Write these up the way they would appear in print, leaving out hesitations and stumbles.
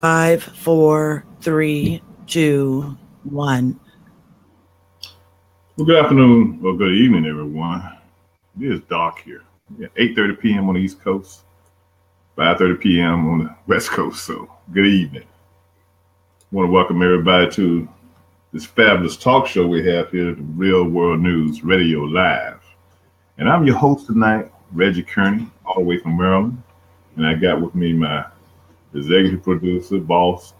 5, 4, 3, 2, 1. Well, good afternoon or good evening, everyone. It is dark here. 8:30 p.m. on the East Coast, 5:30 p.m. on the West Coast. So, good evening. I want to welcome everybody to this fabulous talk show we have here, the Real World News Radio Live. And I'm your host tonight, Reggie Kearney, all the way from Maryland. And I got with me my executive producer, boss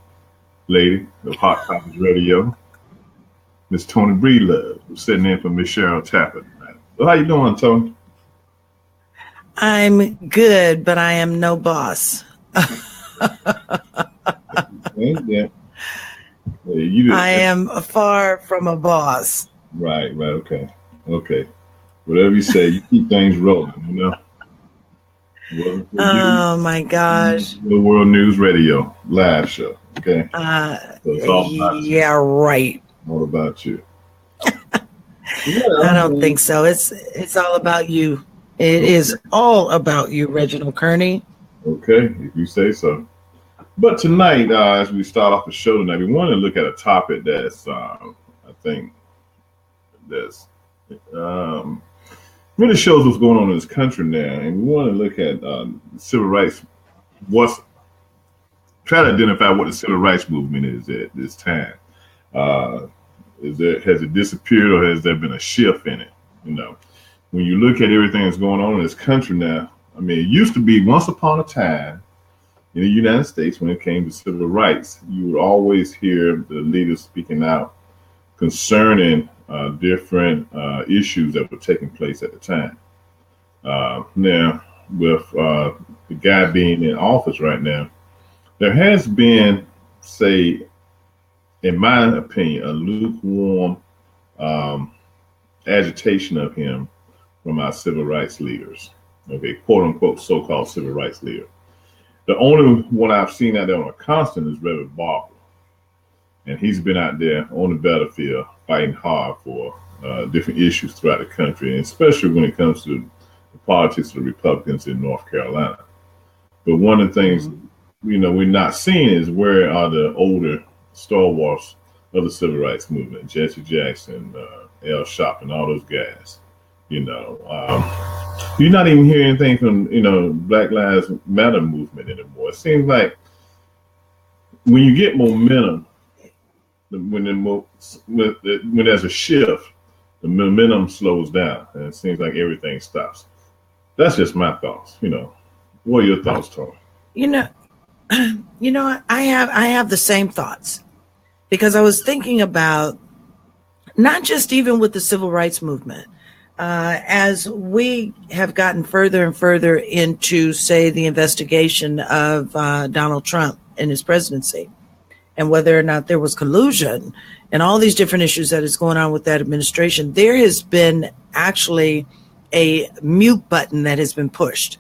lady of Hot Topics Radio, Miss Toni Breedlove, who's sitting in for Miss Chara Ann Tappin. So how you doing, Toni? I'm good, but I am no boss. Yeah. I am far from a boss. Right, okay. Whatever you say, you keep things rolling, you know? Oh my gosh. The World News Radio live show, okay? So it's all about you. Right. All about you. I don't think so. It's all about you. It is all about you, Reginald Kearney. Okay, if you say so. But tonight, as we start off the show tonight, we want to look at a topic that's, I think, that's really shows what's going on in this country now. And we want to look at civil rights, try to identify what the civil rights movement is at this time. Has it disappeared or has there been a shift in it? You know, when you look at everything that's going on in this country now, I mean, it used to be once upon a time in the United States, when it came to civil rights, you would always hear the leaders speaking out concerning different issues that were taking place at the time. Now, with the guy being in office right now, there has been, say, in my opinion, a lukewarm agitation of him from our civil rights leaders, okay, quote unquote, so-called civil rights leader. The only one I've seen out there on a constant is Reverend Barber. And he's been out there on the battlefield fighting hard for different issues throughout the country, and especially when it comes to the politics of the Republicans in North Carolina. But one of the things, we're not seeing is where are the older stalwarts of the civil rights movement, Jesse Jackson, Al Sharpton, all those guys. You're not even hearing anything from, Black Lives Matter movement anymore. It seems like when you get momentum, when there's a shift, the momentum slows down, and it seems like everything stops. That's just my thoughts. What are your thoughts, Toni? I have the same thoughts, because I was thinking about not just even with the civil rights movement, as we have gotten further and further into, say, the investigation of Donald Trump and his presidency, and whether or not there was collusion and all these different issues that is going on with that administration, there has been actually a mute button that has been pushed,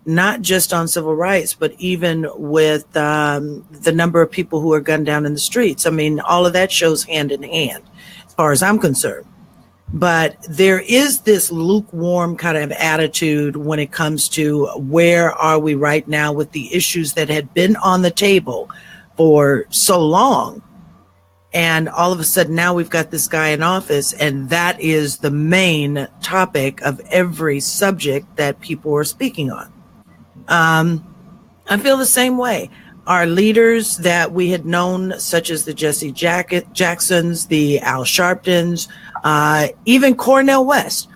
not just on civil rights, but even with the number of people who are gunned down in the streets. I mean, all of that shows hand in hand, as far as I'm concerned. But there is this lukewarm kind of attitude when it comes to where are we right now with the issues that had been on the table for so long. And all of a sudden now we've got this guy in office, and that is the main topic of every subject that people are speaking on. I feel the same way. Our leaders that we had known, such as the Jesse Jacksons, the Al Sharptons, even Cornel West,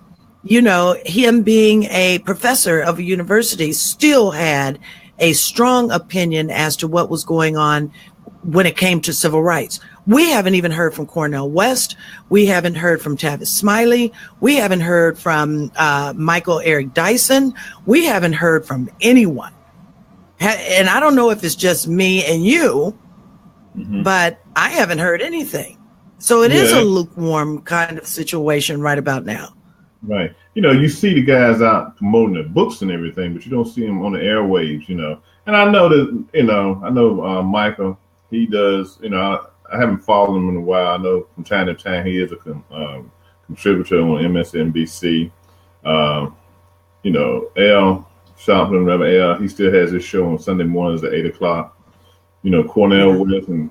him being a professor of a university, still had a strong opinion as to what was going on when it came to civil rights. We haven't even heard from Cornel West. We haven't heard from Tavis Smiley. We haven't heard from Michael Eric Dyson. We haven't heard from anyone. And I don't know if it's just me and you, but I haven't heard anything. So it is a lukewarm kind of situation right about now. Right. You see the guys out promoting their books and everything, but you don't see them on the airwaves, And I know that, Michael, he does, I haven't followed him in a while. I know from time to time he is a contributor on MSNBC. Al Sharpton, Reverend Al, he still has his show on Sunday mornings at 8 o'clock. Cornell Yeah. West, and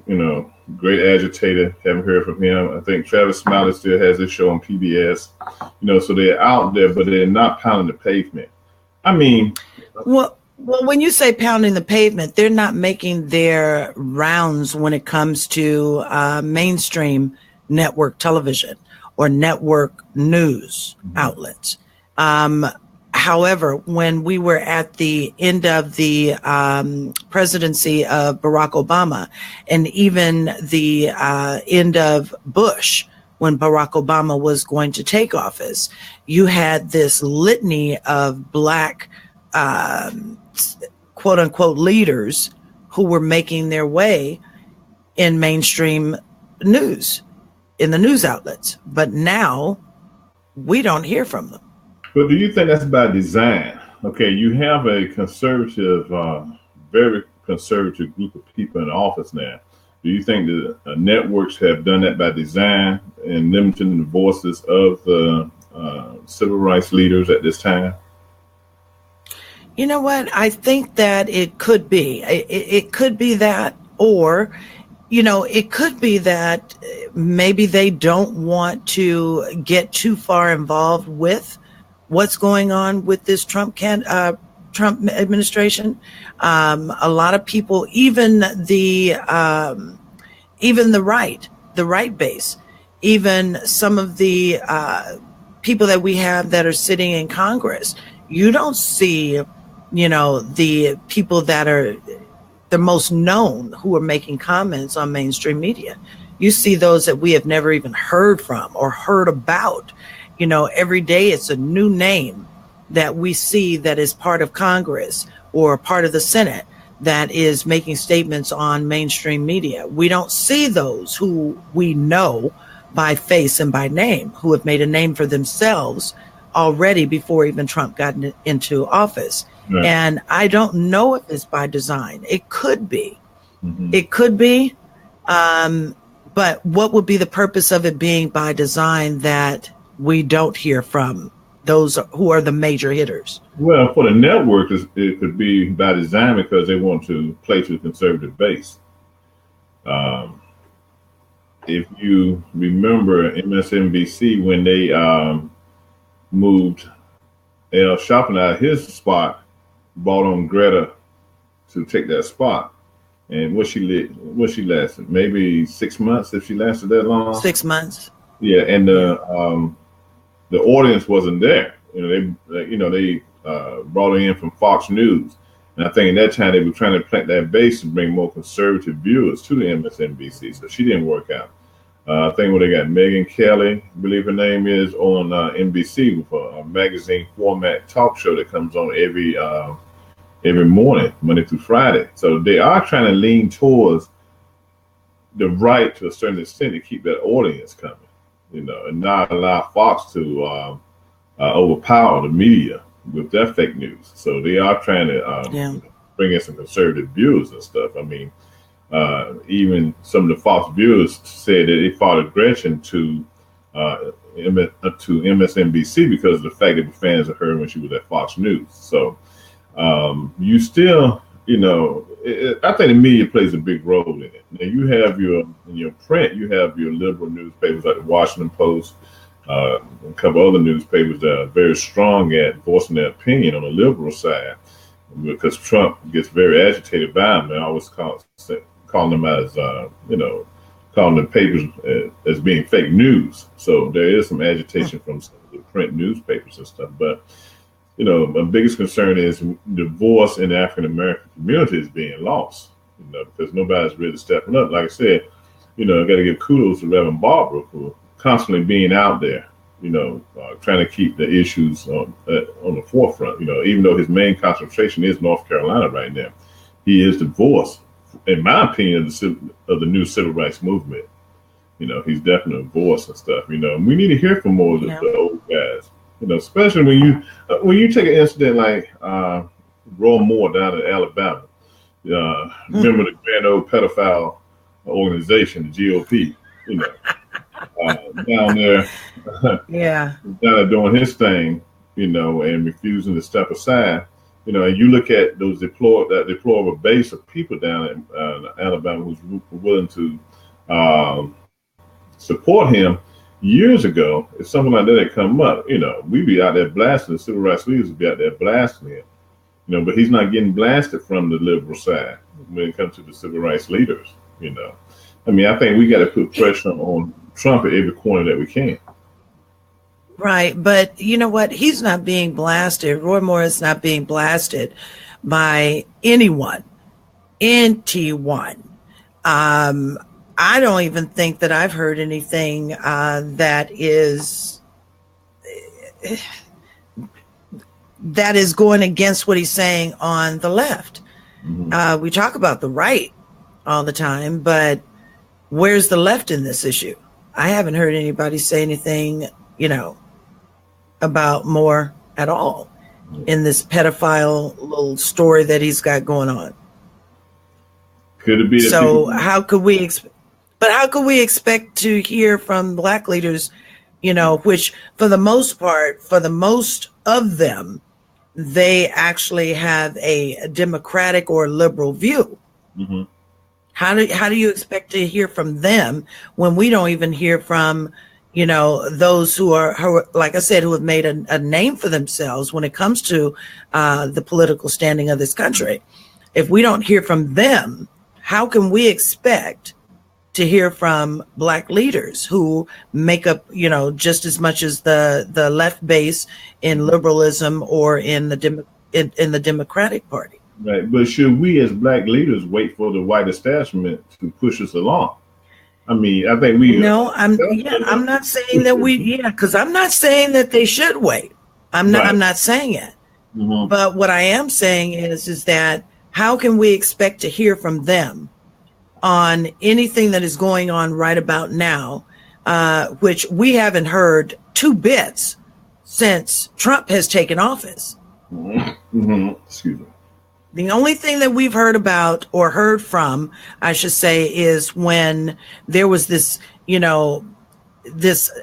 great agitator. Haven't heard from him. I think Travis Smiley still has his show on PBS. So they're out there, but they're not pounding the pavement. I mean, Well, when you say pounding the pavement, they're not making their rounds when it comes to mainstream network television or network news outlets. However, when we were at the end of the presidency of Barack Obama, and even the end of Bush, when Barack Obama was going to take office, you had this litany of Black quote unquote leaders who were making their way in mainstream news, in the news outlets. But now we don't hear from them. but do you think that's by design? Okay, you have a conservative, very conservative group of people in office now. Do you think the networks have done that by design and limiting the voices of the civil rights leaders at this time? You know what? I think that it could be. It could be that, or, it could be that maybe they don't want to get too far involved with what's going on with this Trump administration. A lot of people, even the right base, even some of the people that we have that are sitting in Congress, you don't see the people that are the most known who are making comments on mainstream media. You see those that we have never even heard from or heard about. Every day it's a new name that we see that is part of Congress or part of the Senate that is making statements on mainstream media. We don't see those who we know by face and by name, who have made a name for themselves already before even Trump got into office. Right. And I don't know if it's by design. It could be. Mm-hmm. It could be. But what would be the purpose of it being by design that we don't hear from those who are the major hitters? Well, for the network, it could be by design because they want to play to the conservative base. If you remember MSNBC, when they moved Al Sharpton out of his spot, bought on Greta to take that spot. And what she lasted? Maybe 6 months, if she lasted that long. 6 months. Yeah, and the audience wasn't there. They brought her in from Fox News, and I think at that time they were trying to plant that base and bring more conservative viewers to the MSNBC. So she didn't work out. I think when they got Megyn Kelly, I believe her name is, on NBC with a magazine format talk show that comes on every morning, Monday through Friday. So they are trying to lean towards the right to a certain extent to keep that audience coming, and not allow Fox to overpower the media with their fake news. So they are trying to bring in some conservative viewers and stuff. I mean, even some of the Fox viewers said that they fought aggression to MSNBC because of the fact that the fans of her when she was at Fox News. So you still, I think the media plays a big role in it. Now you have in your print, you have your liberal newspapers like the Washington Post, a couple other newspapers that are very strong at voicing their opinion on the liberal side, because Trump gets very agitated by them. And I always calling them as, calling the papers as being fake news. So there is some agitation from some of the print newspapers and stuff. But, my biggest concern is the voice in the African-American community is being lost, because nobody's really stepping up. Like I said, I got to give kudos to Reverend Barbara for constantly being out there, trying to keep the issues on the forefront. Even though his main concentration is North Carolina right now, he is the voice, in my opinion, of the new civil rights movement. He's definitely a voice and stuff. We need to hear from more of the old guys. Especially when you take an incident like Roy Moore down in Alabama. Remember the grand old pedophile organization, the GOP. Down there, down there doing his thing, and refusing to step aside. You know, and you look at those deplorable base of people down in Alabama who's willing to support him. Years ago, if something like that had come up, you know, we'd be out there blasting, the civil rights leaders would be out there blasting him. You know, but he's not getting blasted from the liberal side when it comes to the civil rights leaders, you know. I mean, I think we got to put pressure on Trump at every corner that we can. Right. But you know what? He's not being blasted. Roy Moore is not being blasted by anyone. I don't even think that I've heard anything that is going against what he's saying on the left. Mm-hmm. We talk about the right all the time, but where's the left in this issue? I haven't heard anybody say anything, you know, about Moore at all in this pedophile little story that he's got going on. Could it be? So how could we expect to hear from black leaders, you know, which for the most of them, they actually have a democratic or liberal view. Mm-hmm. How do you expect to hear from them when we don't even hear from, you know, those who are, like I said, who have made a name for themselves when it comes to the political standing of this country? If we don't hear from them, how can we expect to hear from black leaders who make up, you know, just as much as the left base in liberalism or in the Democratic Party? Right, but should we as black leaders wait for the white establishment to push us along? I mean, I think we. No, I'm not saying that because I'm not saying that they should wait. I'm not saying it. Mm-hmm. But what I am saying is that how can we expect to hear from them on anything that is going on right about now, which we haven't heard two bits since Trump has taken office? Mm-hmm. Excuse me. The only thing that we've heard about or heard from, I should say, is when there was this, you know,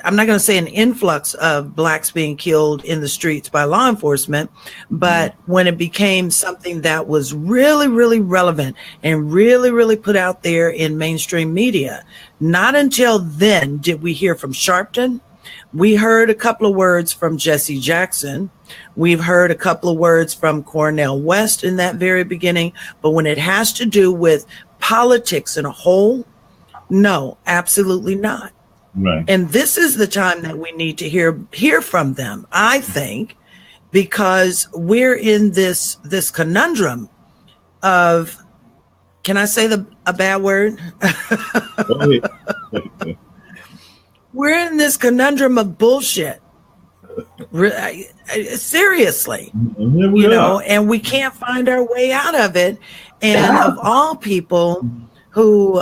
I'm not going to say an influx of blacks being killed in the streets by law enforcement, but when it became something that was really, really relevant and really, really put out there in mainstream media. Not until then did we hear from Sharpton. We heard a couple of words from Jesse Jackson. We've heard a couple of words from Cornel West in that very beginning. But when it has to do with politics in a whole, no, absolutely not. Right. And this is the time that we need to hear from them, I think, because we're in this conundrum of, can I say a bad word? We're in this conundrum of bullshit. Seriously, you know, and we can't find our way out of it. And of all people who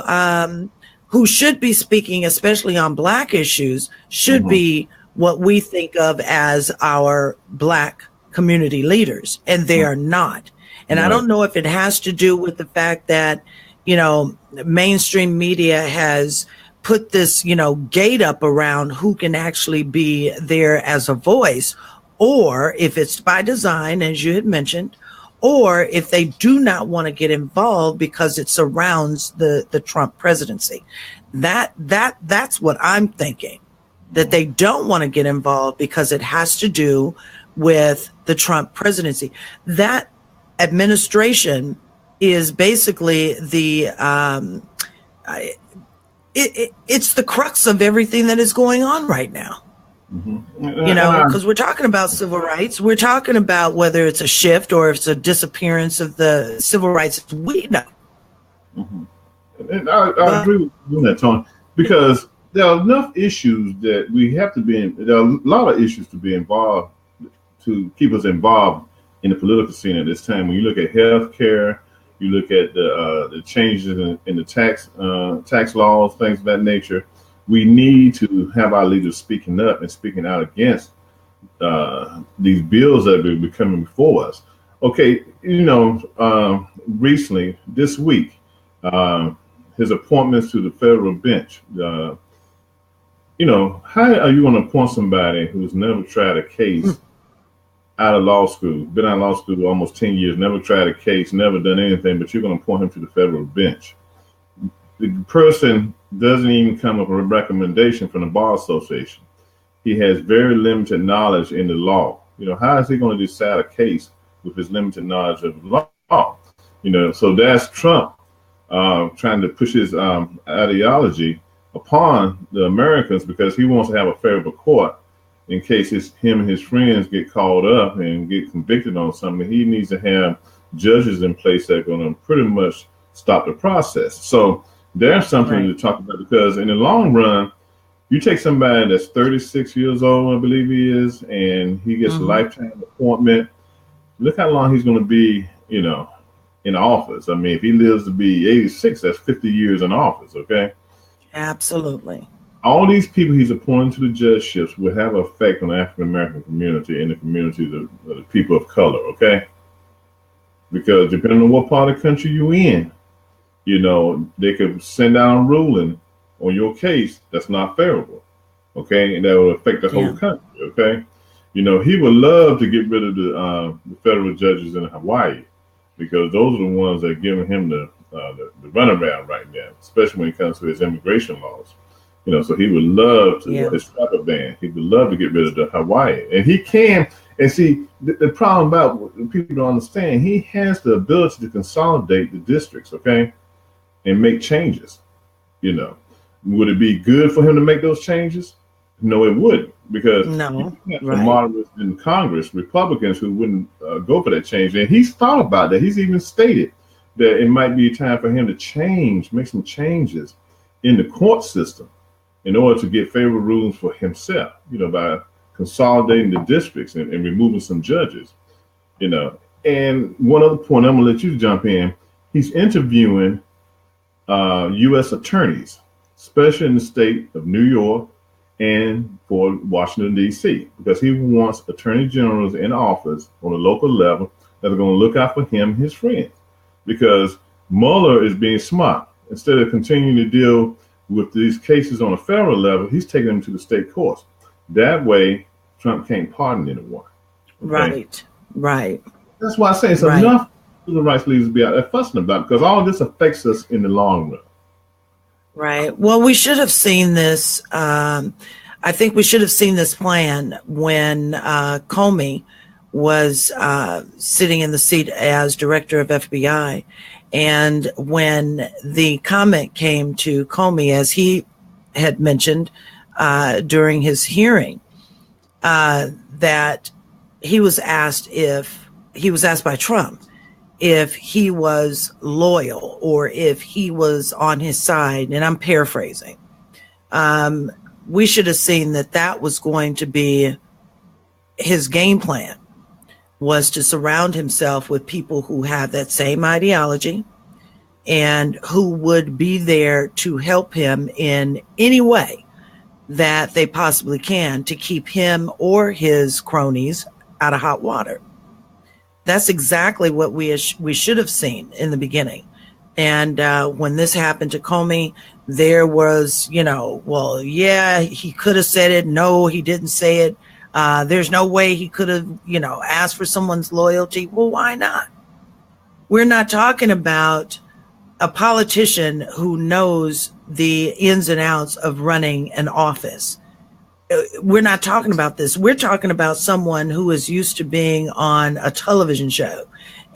should be speaking, especially on black issues, should be what we think of as our black community leaders, and they are not. And I don't know if it has to do with the fact that, you know, mainstream media has put this, you know, gate up around who can actually be there as a voice, or if it's by design, as you had mentioned, or if they do not want to get involved because it surrounds the Trump presidency. That's what I'm thinking, that they don't want to get involved because it has to do with the Trump presidency. That administration is basically it's the crux of everything that is going on right now. Mm-hmm. You know, because we're talking about civil rights. We're talking about whether it's a shift or if it's a disappearance of the civil rights we know. Mm-hmm. And I agree with you on that, Toni, because there are enough issues that we have to be in. There are a lot of issues to be involved, to keep us involved in the political scene at this time. When you look at health care, you look at the changes in the tax laws, things of that nature. We need to have our leaders speaking up and speaking out against these bills that are coming before us. Okay, you know, recently, this week, his appointments to the federal bench. You know, how are you going to appoint somebody who's never tried a case out of law school, been out of law school almost 10 years, never tried a case, never done anything, but you're going to appoint him to the federal bench. The person doesn't even come up with a recommendation from the Bar Association. He has very limited knowledge in the law. You know, how is he going to decide a case with his limited knowledge of law? You know, so that's Trump trying to push his ideology upon the Americans because he wants to have a favorable court in case him and his friends get called up and get convicted on something. He needs to have judges in place that are going to pretty much stop the process. So there's something to talk about, because in the long run, you take somebody that's 36 years old, I believe he is, and he gets a lifetime appointment. Look how long he's going to be, you know, in office. I mean, if he lives to be 86, that's 50 years in office, okay? Absolutely. All these people he's appointing to the judgeships will have an effect on the African-American community and the communities of the people of color, okay? Because depending on what part of the country you're in, you know, they could send out a ruling on your case that's not favorable, okay? And that will affect the whole country, okay? You know, he would love to get rid of the federal judges in Hawaii, because those are the ones that are giving him the runaround right now, especially when it comes to his immigration laws. You know, so he would love to, his travel ban, he would love to get rid of the Hawaii. And he can, and see, the problem about what people don't understand, he has the ability to consolidate the districts, okay, and make changes. You know, would it be good for him to make those changes? No, it wouldn't, because moderates in Congress, Republicans who wouldn't go for that change. And he's thought about that. He's even stated that it might be time for him to make some changes in the court system in order to get favorable rulings for himself, you know, by consolidating the districts and removing some judges, you know. And one other point, I'm gonna let you jump in. He's interviewing U.S. attorneys, especially in the state of New York and for Washington, D.C., because he wants attorney generals in office on a local level that are going to look out for him and his friends. Because Mueller is being smart. Instead of continuing to deal with these cases on a federal level, he's taking them to the state courts. That way, Trump can't pardon anyone. Okay? Right. That's why I say it's enough for the rights leaders to be out there fussing about it, because all this affects us in the long run. Right. Well, we should have seen this. I think we should have seen this plan when Comey was sitting in the seat as director of FBI. And when the comment came to Comey, as he had mentioned during his hearing, that he was asked by Trump if he was loyal or if he was on his side, and I'm paraphrasing. We should have seen that was going to be his game plan, was to surround himself with people who have that same ideology and who would be there to help him in any way that they possibly can to keep him or his cronies out of hot water. That's exactly what we should have seen in the beginning. And when this happened to Comey, there was, he could have said it. No, he didn't say it. There's no way he could have, asked for someone's loyalty. Well, why not? We're not talking about a politician who knows the ins and outs of running an office. We're not talking about this. We're talking about someone who is used to being on a television show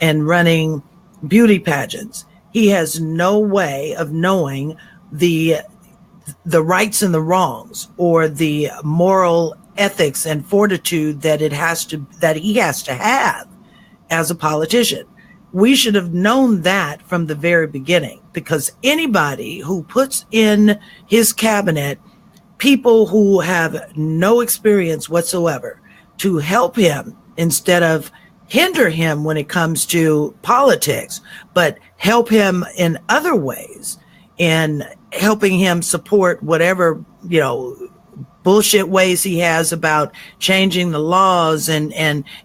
and running beauty pageants. He has no way of knowing the rights and the wrongs or the moral ethics and fortitude that he has to have as a politician. We should have known that from the very beginning, because anybody who puts in his cabinet people who have no experience whatsoever to help him instead of hinder him when it comes to politics, but help him in other ways, in helping him support whatever, bullshit ways he has about changing the laws and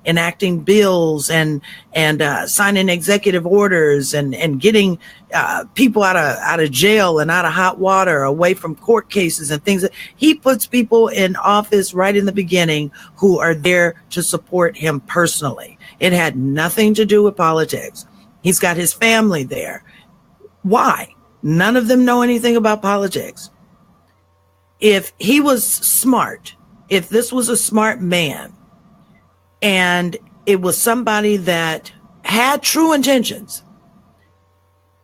enacting bills and signing executive orders and getting people out of jail and out of hot water, away from court cases and things. He puts people in office right in the beginning who are there to support him personally. It had nothing to do with politics. He's got his family there. Why? None of them know anything about politics. If he was smart, if this was a smart man, and it was somebody that had true intentions,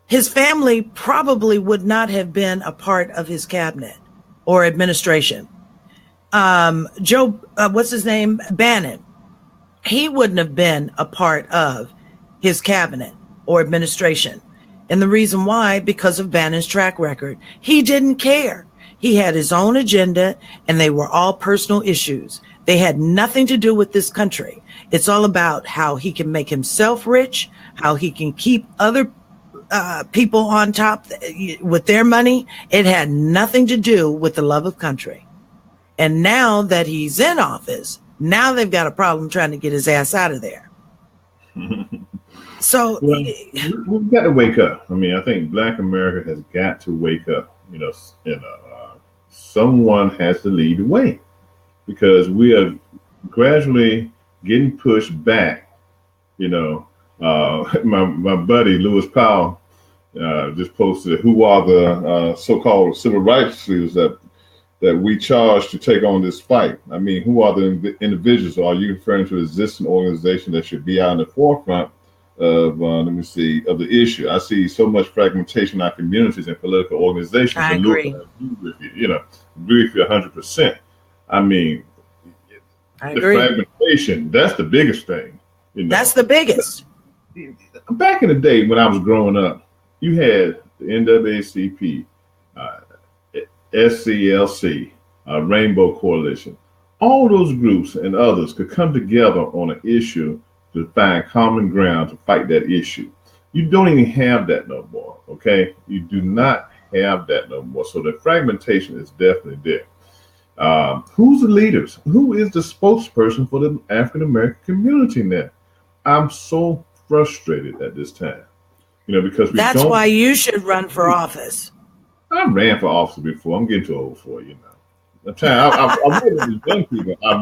his family probably would not have been a part of his cabinet or administration. What's his name? Bannon. He wouldn't have been a part of his cabinet or administration. And the reason why, because of Bannon's track record. He didn't care. He had his own agenda, and they were all personal issues. They had nothing to do with this country. It's all about how he can make himself rich, how he can keep other people on top with their money. It had nothing to do with the love of country. And now that he's in office, now they've got a problem trying to get his ass out of there. So well, we've got to wake up. I mean, I think Black America has got to wake up. Someone has to lead the way, because we are gradually getting pushed back. My buddy Lewis Powell just posted, who are the so-called civil rights leaders that we charge to take on this fight? I mean, who are the individuals? Or are you referring to an existing organization that should be out in the forefront of of the issue? I see so much fragmentation in our communities and political organizations. I agree. Agree with you 100%. I mean, I the agree. Fragmentation, that's the biggest thing. That's the biggest. Back in the day when I was growing up, you had the NAACP, SCLC, Rainbow Coalition. All those groups and others could come together on an issue to find common ground to fight that issue. You don't even have that no more, okay? You do not have that no more. So the fragmentation is definitely there. Who's the leaders? Who is the spokesperson for the African American community now? I'm so frustrated at this time, because that's why you should run for office. I ran for office before. I'm getting too old for it, I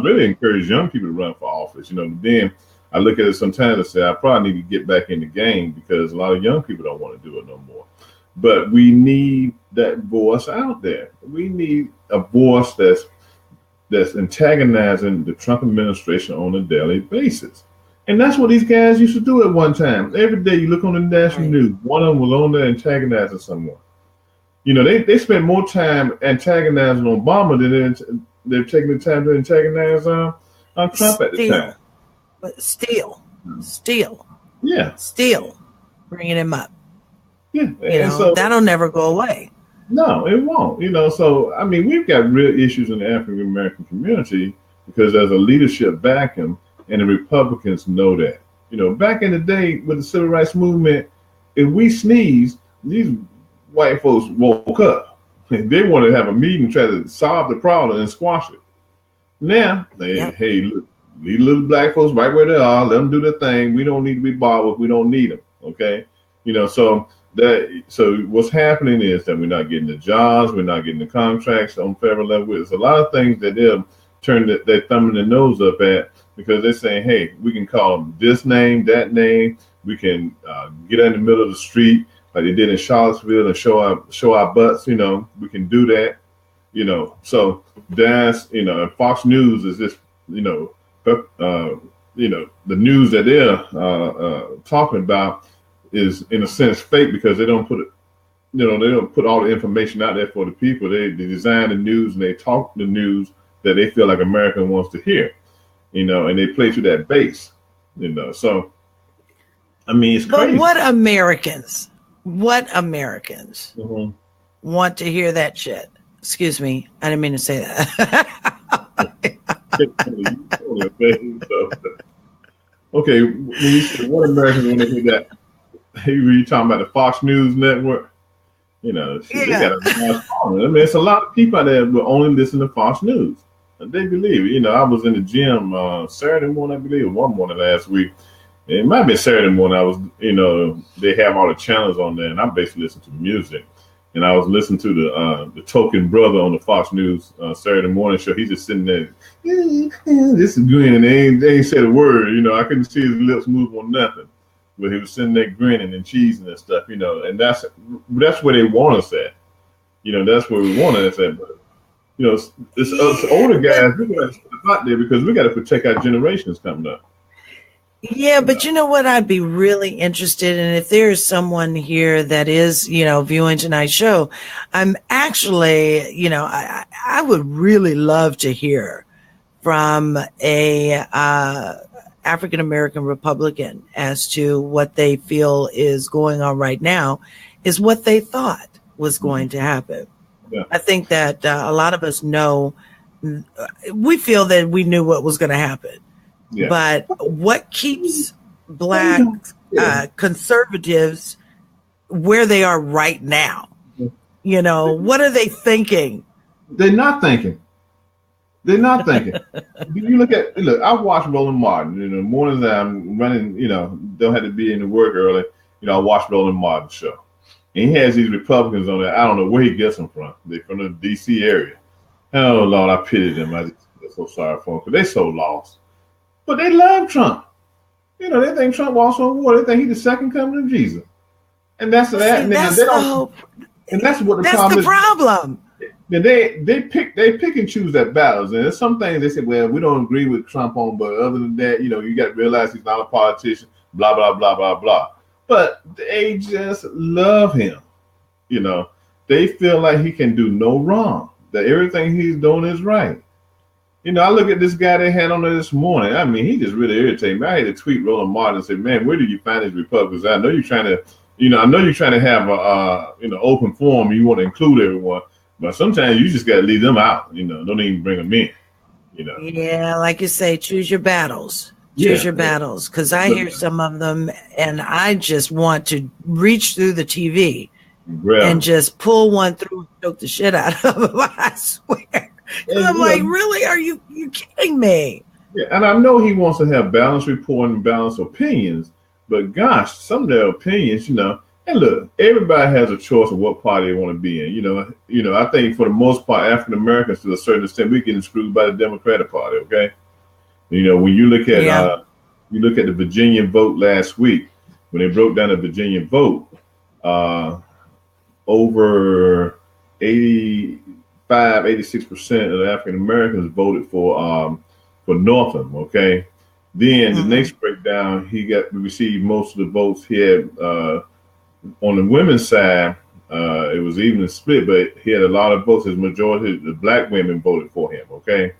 really encourage young people to run for office, then I look at it sometimes and say, I probably need to get back in the game, because a lot of young people don't want to do it no more. But we need that voice out there. We need a voice that's antagonizing the Trump administration on a daily basis. And that's what these guys used to do at one time. Every day you look on the national news, one of them was on there antagonizing someone. They spent more time antagonizing Obama than they're taking the time to antagonize Trump at the time. But still, bringing him up. Yeah, so that'll never go away. No, it won't. So I mean, we've got real issues in the African American community because there's a leadership vacuum, and the Republicans know that. Back in the day with the civil rights movement, if we sneezed, these white folks woke up. They wanted to have a meeting, try to solve the problem and squash it. Now hey, look. Leave little black folks right where they are. Let them do their thing. We don't need to be bothered. We don't need them. Okay, so what's happening is that we're not getting the jobs. We're not getting the contracts on federal level. There's a lot of things that they'll turn their thumb and their nose up at, because they're saying, hey, we can call them this name, that name. We can get in the middle of the street like they did in Charlottesville and show our butts. We can do that. So that's and Fox News is just the news that they're talking about is in a sense fake, because they don't put it, they don't put all the information out there for the people. They design the news and they talk the news that they feel like America wants to hear, and they play to that base, So, I mean, it's crazy. But what Americans want to hear that shit? Excuse me, I didn't mean to say that. Okay, when you say what Americans want to hear that, were you talking about the Fox News network? They got a nice following. I mean, it's a lot of people out there who only listen to Fox News. They believe it. I was in the gym Saturday morning, I believe, one morning last week. It might be Saturday morning. I was, they have all the channels on there, and I basically listen to music. And I was listening to the token brother on the Fox News Saturday morning show. He's just sitting there, this is grinning. They ain't said a word. I couldn't see his lips move on nothing. But he was sitting there grinning and cheesing and stuff, and that's where they want us at. That's where we want us at. But, it's older guys, we got to step out there because we got to protect our generations coming up. Yeah, but you know what? I'd be really interested in if there is someone here that is, viewing tonight's show. I'm actually, I would really love to hear from a African American Republican as to what they feel is going on right now, is what they thought was going to happen. Yeah. I think that a lot of us know, we feel that we knew what was going to happen. Yeah. But what keeps Black conservatives where they are right now? What are they thinking? They're not thinking. You look, I watch Roland Martin. The mornings that I'm running, don't have to be in the work early. I watch Roland Martin show. And he has these Republicans on there. I don't know where he gets them from. They're from the D.C. area. Oh, Lord, I pity them. I just feel so sorry for them because they're so lost. But they love Trump. They think Trump walks on water. They think he's the second coming of Jesus. And that's that. And that's what the problem is. That's the problem. And they pick and choose their battles. And there's some things they say, well, we don't agree with Trump on, but other than that, you got to realize he's not a politician, blah, blah, blah, blah, blah. But they just love him. They feel like he can do no wrong, that everything he's doing is right. I look at this guy they had on there this morning. I mean, he just really irritated me. I had to tweet Roland Martin and say, man, where do you find these Republicans? I know you're trying to have a, open forum. You want to include everyone, but sometimes you just got to leave them out. Don't even bring them in. Yeah, like you say, choose your battles. Choose your battles, because I hear some of them, and I just want to reach through the TV and just pull one through and choke the shit out of them. I swear. And I'm like, really? Are you kidding me? Yeah, and I know he wants to have balanced reporting and balanced opinions, but gosh, some of their opinions, and look, everybody has a choice of what party they want to be in. I think for the most part, African Americans to a certain extent, we're getting screwed by the Democratic Party. Okay, when you look at the Virginia vote last week, when they broke down the Virginia vote, over 86% of the African Americans voted for Northam. Okay, then the next breakdown, he received most of the votes. He had on the women's side, it was even split, but he had a lot of votes. His majority of the Black women voted for him. Okay,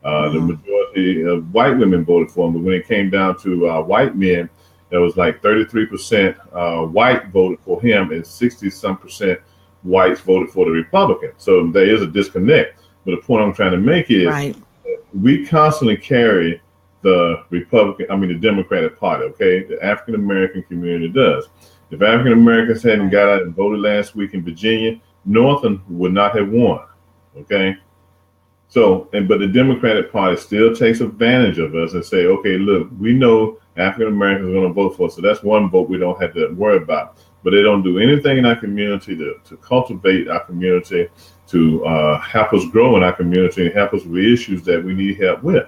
the majority of white women voted for him, but when it came down to white men, there was like 33% white voted for him and 60-some% whites voted for the Republican. So there is a disconnect. But the point I'm trying to make is we constantly carry the Democratic Party, okay? The African American community does. If African Americans hadn't got out and voted last week in Virginia, Northam would not have won, okay? So, but the Democratic Party still takes advantage of us and say, okay, look, we know African Americans are going to vote for us, so that's one vote we don't have to worry about. But they don't do anything in our community to cultivate our community, to help us grow in our community and help us with issues that we need help with.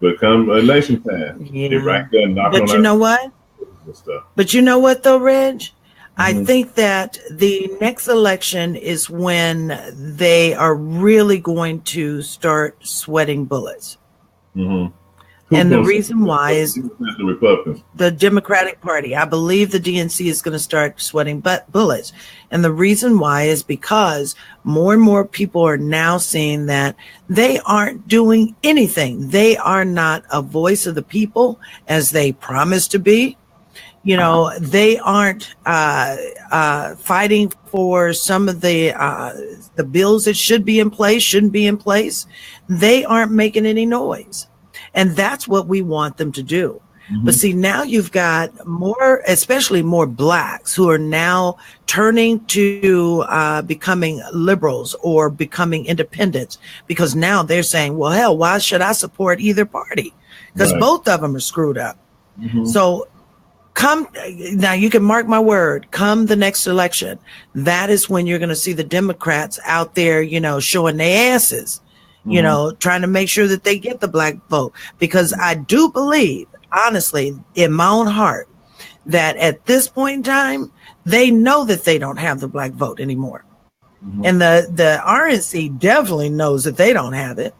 But come election time, they're right there knocking on our But you know what? But you know what, though, Reg? I think that the next election is when they are really going to start sweating bullets. And the reason why is the Republicans, the Democratic Party. I believe the DNC is going to start sweating bullets. And the reason why is because more and more people are now seeing that they aren't doing anything. They are not a voice of the people as they promised to be. They aren't fighting for some of the bills that shouldn't be in place. They aren't making any noise. And that's what we want them to do. But see, now you've got more, especially more blacks who are now turning to becoming liberals or becoming independents, because now they're saying, well, hell, why should I support either party? Because both of them are screwed up. So come now, you can mark my word, come the next election, that is when you're going to see the Democrats out there, you know, showing their asses, you know, trying to make sure that they get the black vote. Because I do believe, honestly, in my own heart, that at this point in time, they know that they don't have the black vote anymore. And the RNC definitely knows that they don't have it.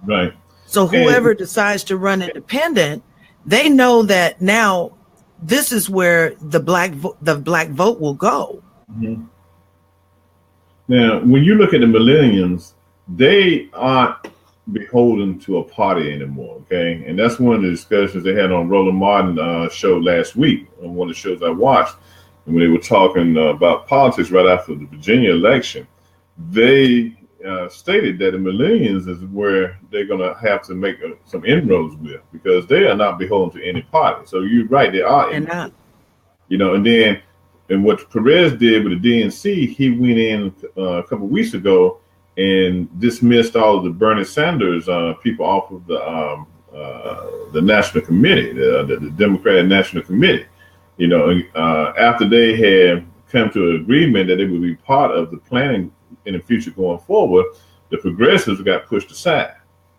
Right. So whoever decides to run independent, they know that now this is where the black vote will go. Now, when you look at the millennials, they aren't beholden to a party anymore, okay? And that's one of the discussions they had on Roland Martin show last week, on one of the shows I watched, and when they were talking about politics right after the Virginia election. They stated that the millennials is where they're going to have to make some inroads with, because they are not beholden to any party. So you're right, they are. They're not. You know, and what Perez did with the DNC, he went in a couple of weeks ago and dismissed all of the Bernie Sanders people off of the National Committee, the Democratic National Committee. You know, after they had come to an agreement that they would be part of the planning in the future going forward, the progressives got pushed aside.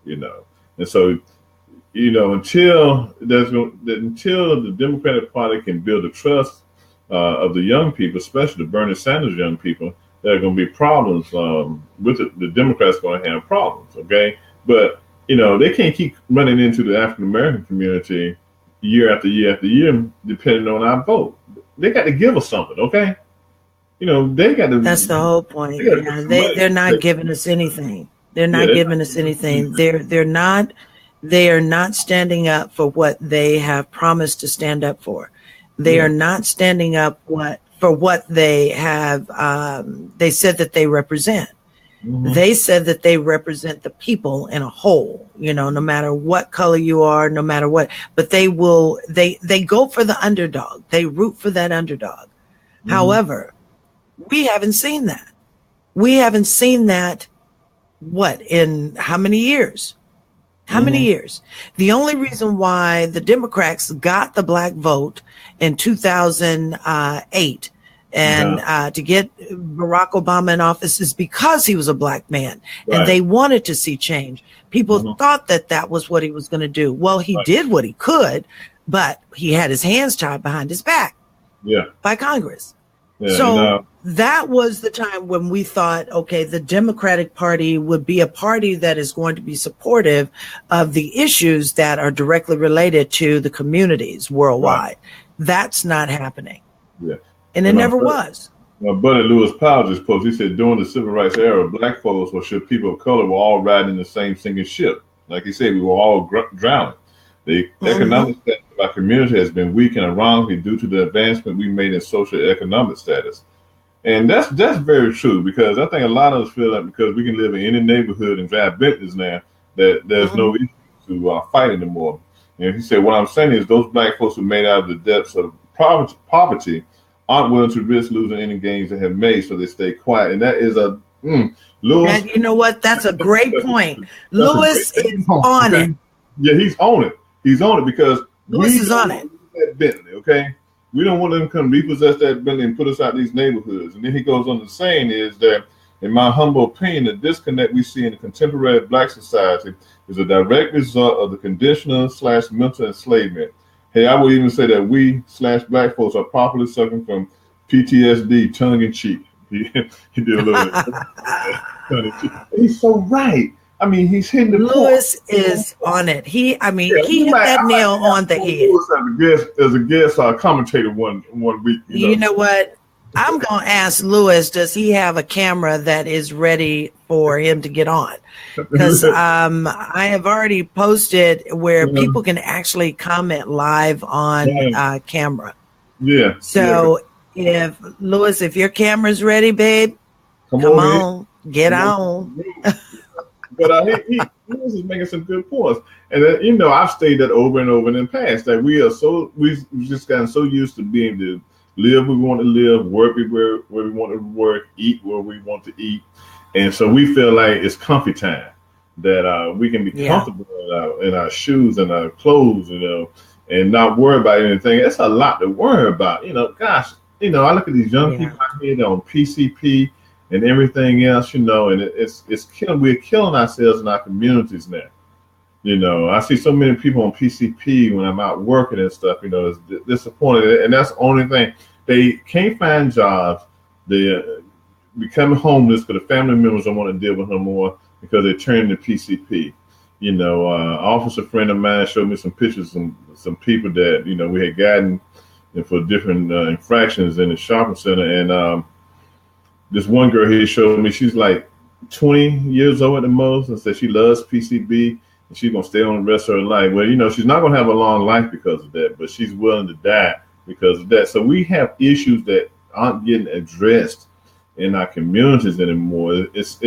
You know, and so, you know, until the Democratic Party can build the trust of the young people, especially the Bernie Sanders young people, there are going to be problems with it. The Democrats going to have problems, okay? But, you know, they can't keep running into the African-American community year after year after year, depending on our vote. They got to give us something, okay? You know, they got to. That's the whole point. They're not giving us anything. They're not giving us anything. They are not standing up for what they have promised to stand up for. They are not standing up for what they have, they said that they represent. They said that they represent the people in a whole, you know, no matter what color you are, no matter what, but they go for the underdog. They root for that underdog. However, we haven't seen that. We haven't seen that, in how many years? How many years? The only reason why the Democrats got the black vote in 2008 and to get Barack Obama in office is because he was a black man, and they wanted to see change. People thought that was what he was going to do. Well, he did what he could, but he had his hands tied behind his back by Congress. So that was the time when we thought, okay, the Democratic Party would be a party that is going to be supportive of the issues that are directly related to the communities worldwide. That's not happening. And it never was. My buddy Lewis Powell just posted, he said, during the civil rights era, black folks, or should people of color, were all riding in the same sinking ship. Like he said, we were all drowning. The economic status of our community has been weakened ironically due to the advancement we made in social economic status. And that's very true, because I think a lot of us feel that because we can live in any neighborhood and drive Bentleys now, that there's no issue to fight anymore. And he said, what I'm saying is those black folks who made out of the depths of poverty aren't willing to risk losing any gains they have made, so they stay quiet. And that is a Lewis. You know what? That's a great point. Lewis is on it. Yeah, he's on it. He's on it because Lewis is on it. That Bentley, okay? We don't want them to come repossess that Bentley and put us out these neighborhoods. And then he goes on to saying is that, in my humble opinion, the disconnect we see in the contemporary black society is a direct result of the conditional/mental enslavement. Hey, I would even say that we/black folks are properly suffering from PTSD, tongue in cheek. He did a little bit. He's so right. I mean, he's hitting the Lewis is on it. He hit that nail on the head. As a guest commentator one week. You know what? I'm going to ask Lewis, does he have a camera that is ready for him to get on? Because I have already posted where people can actually comment live on camera. Yeah. So if Lewis, if your camera's ready, babe, come on, get on. But he was just making some good points. And I've stated that over and over in the past that we've just gotten so used to being able to live where we want to live, work where we want to work, eat where we want to eat. And so we feel like it's comfy time, that we can be comfortable in our shoes and our clothes, and not worry about anything. It's a lot to worry about. Gosh, I look at these young people out here on PCP and everything else, and it's killing. We're killing ourselves in our communities now. I see so many people on PCP when I'm out working and stuff. It's disappointing, and that's the only thing. They can't find jobs. They become homeless because the family members don't want to deal with them more because they turn to PCP. Officer friend of mine showed me some pictures of some people that we had gotten for different infractions in the shopping center, and this one girl here showed me she's like 20 years old at the most, and said she loves PCB and she's gonna stay on the rest of her life. Well, she's not gonna have a long life because of that, but she's willing to die because of that. So we have issues that aren't getting addressed in our communities anymore. It's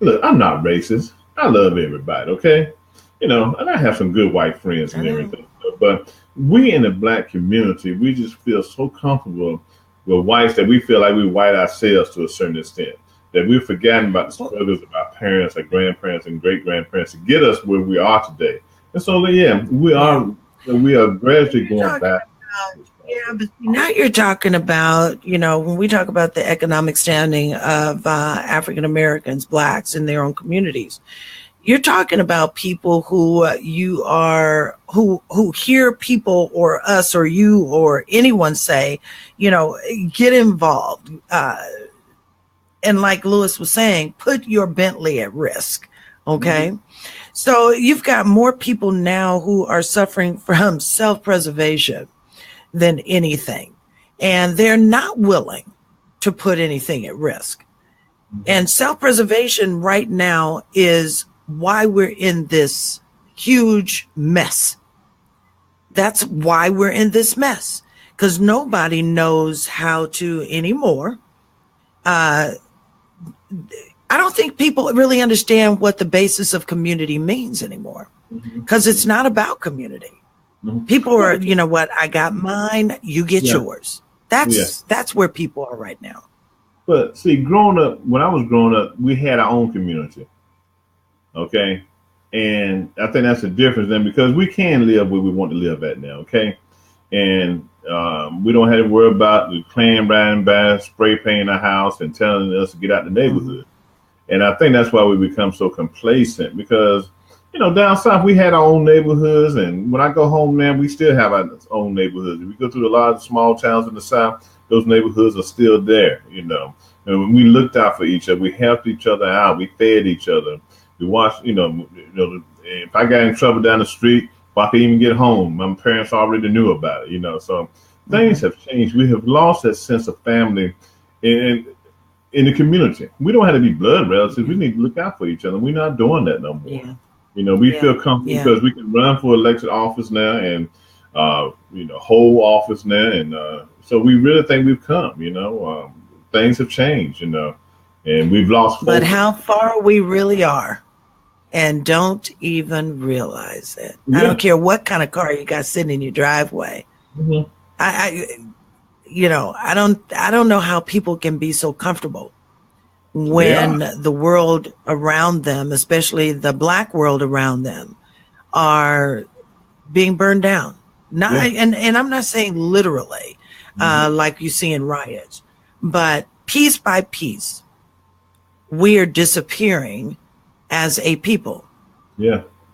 look, I'm not racist. I love everybody, okay? And I have some good white friends and everything. But we in the Black community, we just feel so comfortable with whites that we feel like we white ourselves to a certain extent, that we've forgotten about the struggles of our parents, our grandparents, and great-grandparents to get us where we are today. And so, we are gradually going back. Yeah, but now you're talking about, when we talk about the economic standing of African Americans, Blacks in their own communities, you're talking about people who who hear people or us or you or anyone say, get involved. And like Lewis was saying, put your Bentley at risk. Okay. So you've got more people now who are suffering from self-preservation than anything. And they're not willing to put anything at risk. And self-preservation right now is why we're in this huge mess. That's why we're in this mess, because nobody knows how to anymore. I don't think people really understand what the basis of community means anymore, because it's not about community. People are, what, I got mine, you get yours. That's where people are right now. But see, when I was growing up, we had our own community. Okay. And I think that's the difference then, because we can live where we want to live at now. Okay. And we don't have to worry about the clan riding by, spray painting our house and telling us to get out the neighborhood. And I think that's why we become so complacent, because down south, we had our own neighborhoods. And when I go home now, we still have our own neighborhoods. If we go through a lot of small towns in the south, those neighborhoods are still there, And when we looked out for each other, we helped each other out. We fed each other. We watched, if I got in trouble down the street, if I could even get home, my parents already knew about it, So things have changed. We have lost that sense of family in the community. We don't have to be blood relatives. We need to look out for each other. We're not doing that no more. We feel comfortable because we can run for elected office now and, hold office now. And so we really think we've come, things have changed, and we've lost focus. But how far we really are and don't even realize it. I don't care what kind of car you got sitting in your driveway. I don't know how people can be so comfortable when the world around them, especially the Black world around them, are being burned down. And I'm not saying literally, like you see in riots, but piece by piece, we are disappearing as a people.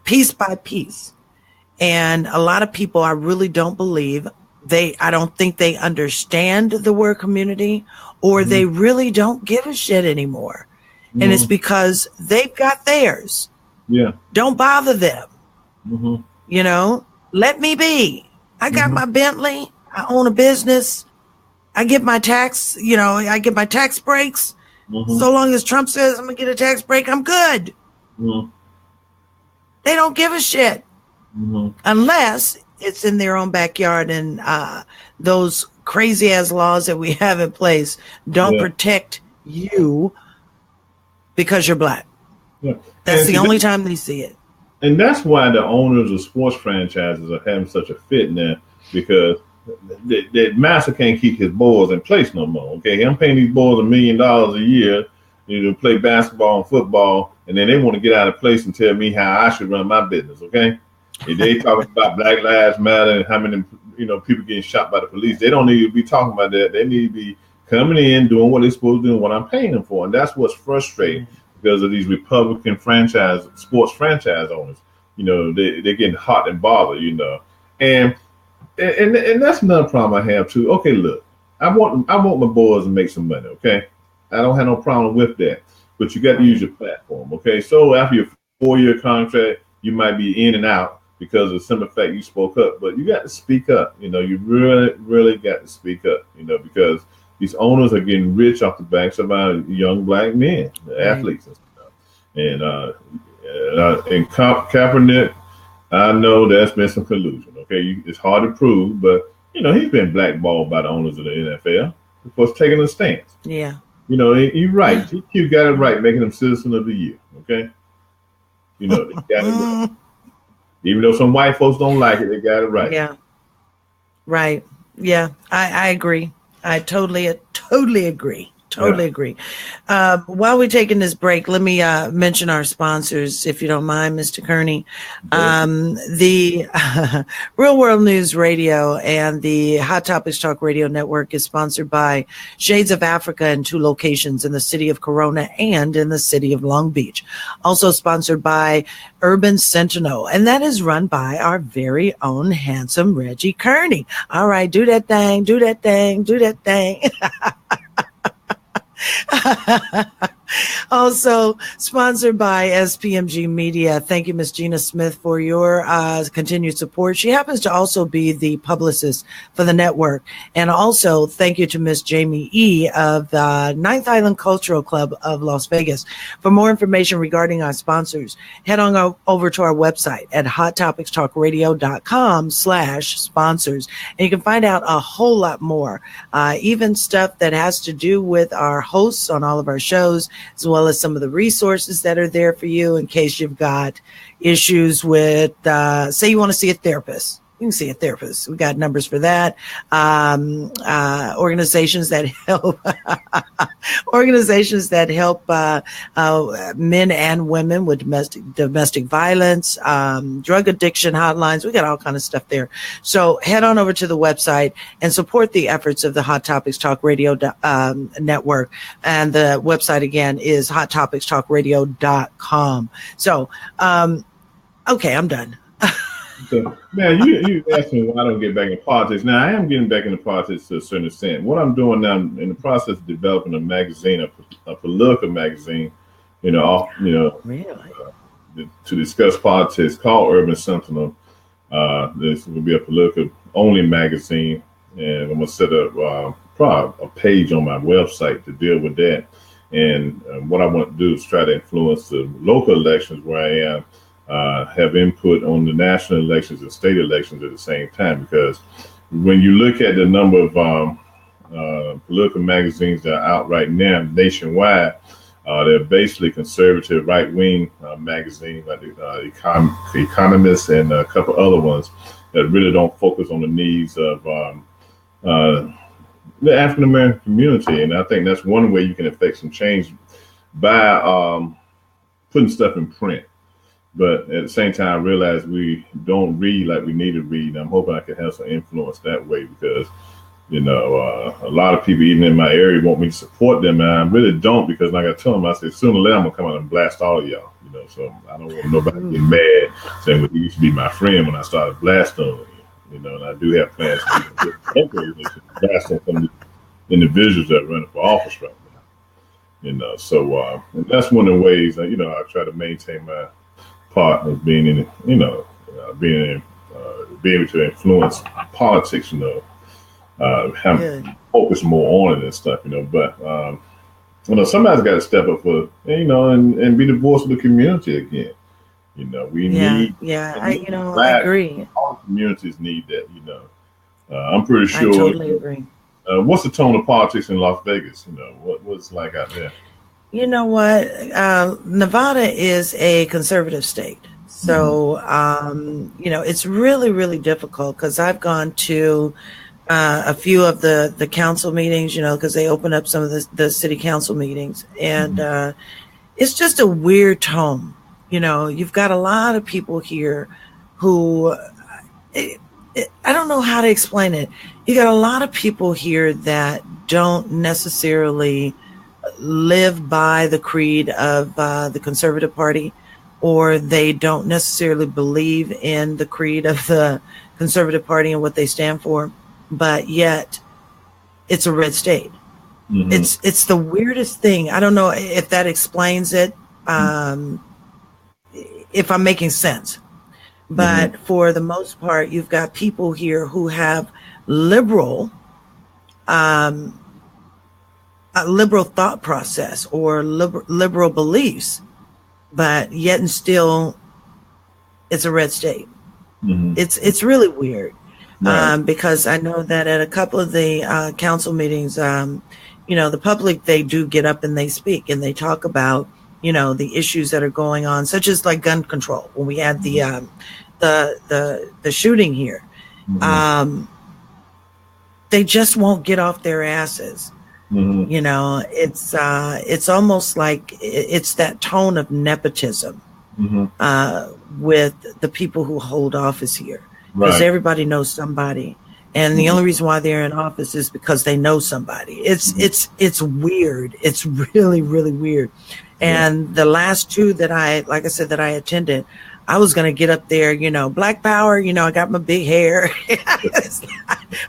Piece by piece. And a lot of people, I really don't believe I don't think they understand the word community, or they really don't give a shit anymore. And it's because they've got theirs. Don't bother them. Let me be. I got my Bentley. I own a business. I get my tax, I get my tax breaks. So long as Trump says I'm gonna get a tax break, I'm good. They don't give a shit unless it's in their own backyard, and those crazy ass laws that we have in place don't protect you because you're black. Yeah. That's the only time they see it. And that's why the owners of sports franchises are having such a fit now, because the master can't keep his boys in place no more. Okay, I'm paying these boys $1 million a year, to play basketball and football, and then they want to get out of place and tell me how I should run my business. Okay, if they talking about Black Lives Matter and how many people getting shot by the police, they don't need to be talking about that. They need to be coming in doing what they're supposed to do and what I'm paying them for, and that's what's frustrating because of these Republican sports franchise owners. They're getting hot and bothered. And that's another problem I have too. Okay, look, I want my boys to make some money. Okay, I don't have no problem with that, but you got to use your platform. Okay, so after your 4-year contract, you might be in and out because of the simple fact you spoke up, but you got to speak up. You really, really got to speak up. Because these owners are getting rich off the backs of our young black men, athletes and stuff. And Kaepernick, I know there's been some collusion. Okay, it's hard to prove, but he's been blackballed by the owners of the NFL for taking a stance. Yeah. You're right. GQ got it right, making him Citizen of the Year. Okay. They got it right. Even though some white folks don't like it, they got it right. Yeah. Right. Yeah. I agree. I totally agree. Totally agree. While we're taking this break, let me mention our sponsors, if you don't mind, Mr. Kearney. The Real World News Radio and the Hot Topics Talk Radio Network is sponsored by Shades of Africa in 2 locations in the city of Corona and in the city of Long Beach. Also sponsored by Urban Sentinel, and that is run by our very own handsome Reggie Kearney. All right, do that thing, do that thing, do that thing. Also sponsored by SPMG Media. Thank you, Miss Gina Smith, for your continued support. She happens to also be the publicist for the network. And also thank you to Miss Jamie E. of the Ninth Island Cultural Club of Las Vegas. For more information regarding our sponsors, head on over to our website at hottopictalkradio.com/sponsors. And you can find out a whole lot more, even stuff that has to do with our hosts on all of our shows, as well as some of the resources that are there for you in case you've got issues with, say you want to see a therapist. You can see a therapist. We got numbers for that. Organizations that help men and women with domestic violence, drug addiction hotlines. We got all kind of stuff there. So head on over to the website and support the efforts of the Hot Topics Talk Radio network. And the website again is hottopictalkradio.com. So, okay, I'm done. So, man, you asked me why I don't get back in politics. Now, I am getting back into politics to a certain extent. What I'm doing now, I'm in the process of developing a magazine, a political magazine, Really? To discuss politics, called Urban Sentinel. This will be a political only magazine, and I'm gonna set up probably a page on my website to deal with that. And what I want to do is try to influence the local elections where I am. Have input on the national elections and state elections at the same time, because when you look at the number of political magazines that are out right now nationwide, they're basically conservative right-wing magazines like the Economist and a couple other ones that really don't focus on the needs of the African-American community. And I think that's one way you can affect some change by putting stuff in print. But at the same time, I realize we don't read like we need to read. And I'm hoping I can have some influence that way, because, a lot of people, even in my area, want me to support them. And I really don't, because like I told them, I said, sooner or later, I'm going to come out and blast all of y'all. So I don't want nobody to get mad saying, well, he used to be my friend when I started blasting on you. And I do have plans to blast on some of the individuals that are running for office right now. So and that's one of the ways, I try to maintain my part of being in, being able to influence politics, focus more on it and stuff, but somebody's got to step up for, and be the voice of the community again. We need. Yeah, I agree. All communities need that. I'm pretty sure. I totally agree. What's the tone of politics in Las Vegas? What's like out there? You know what? Nevada is a conservative state. So, you know, it's really, really difficult because I've gone to a few of the council meetings, you know, because they open up some of the city council meetings. And it's just a weird tone. You know, you've got a lot of people here who, I don't know how to explain it. You got a lot of people here that don't necessarily live by the creed of the Conservative Party, or they don't necessarily believe in the creed of the Conservative Party and what they stand for, but yet it's a red state. It's the weirdest thing. I don't know if that explains it, if I'm making sense. But for the most part, you've got people here who have liberal thought process or liberal beliefs, but yet and still it's a red state. It's really weird. Right. Because I know that at a couple of the council meetings, you know, the public, they do get up and they speak and they talk about, you know, the issues that are going on, such as like gun control. When we had the shooting here, they just won't get off their asses. You know, it's almost like it's that tone of nepotism with the people who hold office here, because everybody knows somebody, and the only reason why they're in office is because they know somebody. It's weird. It's really, really weird. And the last two that like I said, that I attended, I was going to get up there, you know, Black Power, you know, I got my big hair,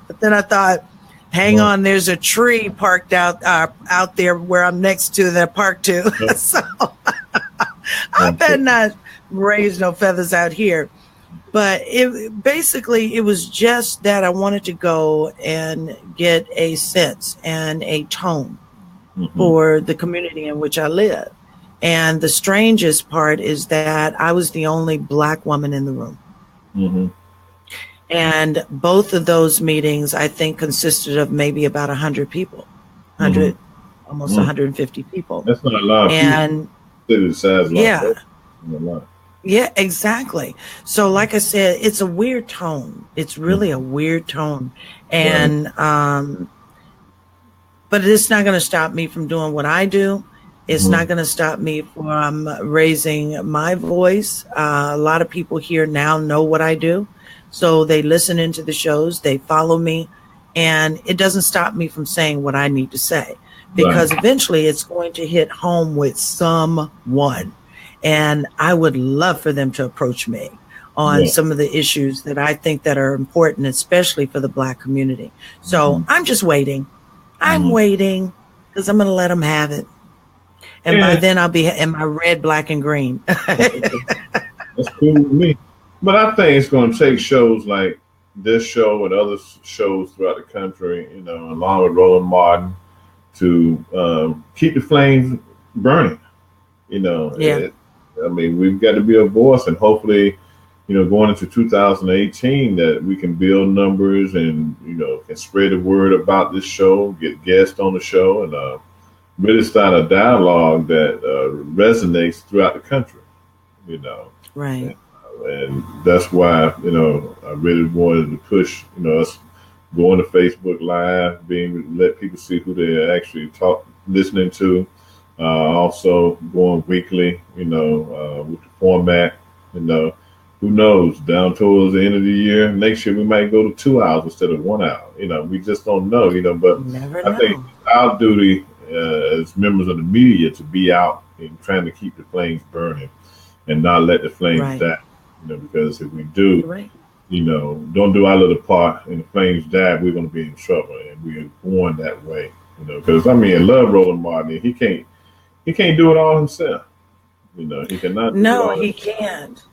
but then I thought, hang on, there's a tree parked out there where I'm next to that park too. So I better not raise no feathers out here. But it was just that I wanted to go and get a sense and a tone for the community in which I live. And the strangest part is that I was the only Black woman in the room. And both of those meetings, I think, consisted of maybe about 100 people, almost 150 people. That's not a lot. And yeah, exactly. So like I said, it's a weird tone. It's really a weird tone. And, but it's not going to stop me from doing what I do. It's not going to stop me from raising my voice. A lot of people here now know what I do. So they listen into the shows, they follow me, and it doesn't stop me from saying what I need to say, because eventually it's going to hit home with someone. And I would love for them to approach me on some of the issues that I think that are important, especially for the Black community. So I'm just waiting. I'm waiting because I'm going to let them have it. And by then I'll be in my red, black, and green. That's cool with me. But I think it's going to take shows like this show and other shows throughout the country, you know, along with Roland Martin, to keep the flames burning. You know, I mean, we've got to be a voice, and hopefully, you know, going into 2018, that we can build numbers and, you know, can spread the word about this show, get guests on the show, and really start a dialogue that resonates throughout the country, you know. Right. And that's why, you know, I really wanted to push, you know, us going to Facebook Live, let people see who they're actually listening to. Also going weekly, you know, with the format, you know, who knows, down towards the end of the year, next year we might go to 2 hours instead of 1 hour. You know, we just don't know, you know, but I think our duty as members of the media to be out and trying to keep the flames burning and not let the flames die. You know, because if we do, you know, don't do our little part and the flames die, we're going to be in trouble, and we're born that way. You know, because I mean, I love Roland Martin. He can't do it all himself. You know, he cannot. No, he can't.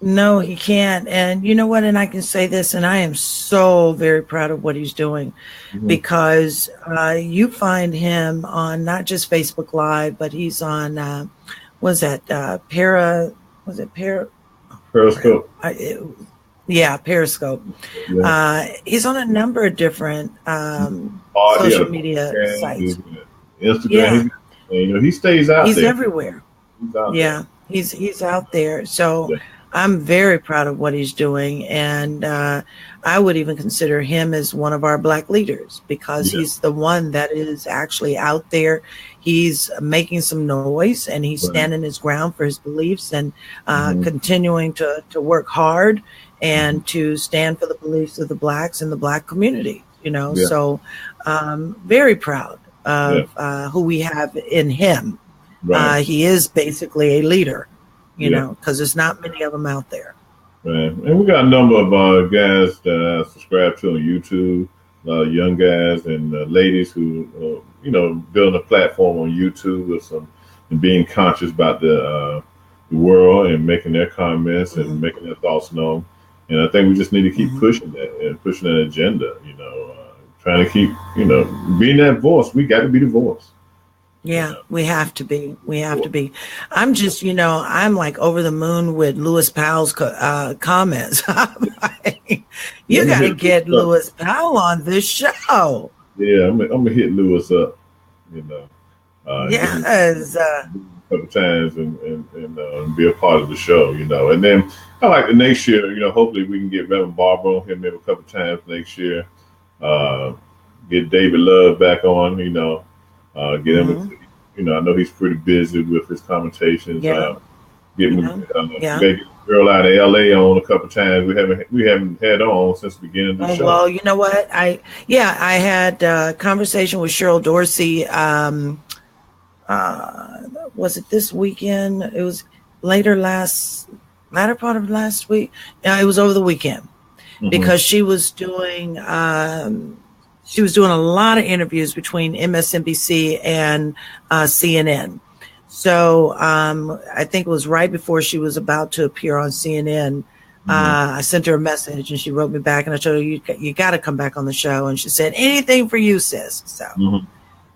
No, he can't. And you know what? And I can say this, and I am so very proud of what he's doing, because you find him on not just Facebook Live, but he's on Periscope. Periscope. Yeah. He's on a number of different social media sites. Instagram. And, he stays out He's there. everywhere. He's out there. He's out there. So Yeah. I'm very proud of what he's doing. And I would even consider him as one of our Black leaders, because he's the one that is actually out there. He's making some noise, and he's standing his ground for his beliefs, and continuing to work hard and to stand for the beliefs of the Blacks and the Black community, So very proud of who we have in him. Right. He is basically a leader, because there's not many of them out there. Right. And we got a number of guys that I subscribe to on YouTube, young guys and ladies who, building a platform on YouTube with and being conscious about the world and making their comments and making their thoughts known. And I think we just need to keep pushing that and pushing that agenda, trying to keep, being that voice. We got to be the voice. Yeah, we have to be. We have to be. I'm just, I'm like over the moon with Lewis Powell's comments. You got to get Lewis Powell on this show. Yeah, I'm gonna hit Lewis up. Yes. A couple times and be a part of the show. And then I like the next year. Hopefully we can get Reverend Barbara on here maybe a couple times next year. Get David Love back on. Get him. I know he's pretty busy with his commentations. Get the girl out of LA on a couple times. We haven't had on since the beginning of the show. Well, you know what? I had a conversation with Cheryl Dorsey. Was it this weekend? It was latter part of last week. Yeah, it was over the weekend, because she was doing a lot of interviews between MSNBC and CNN. So I think it was right before she was about to appear on CNN. I sent her a message, and she wrote me back, and I told her, you got to come back on the show. And she said, anything for you, sis.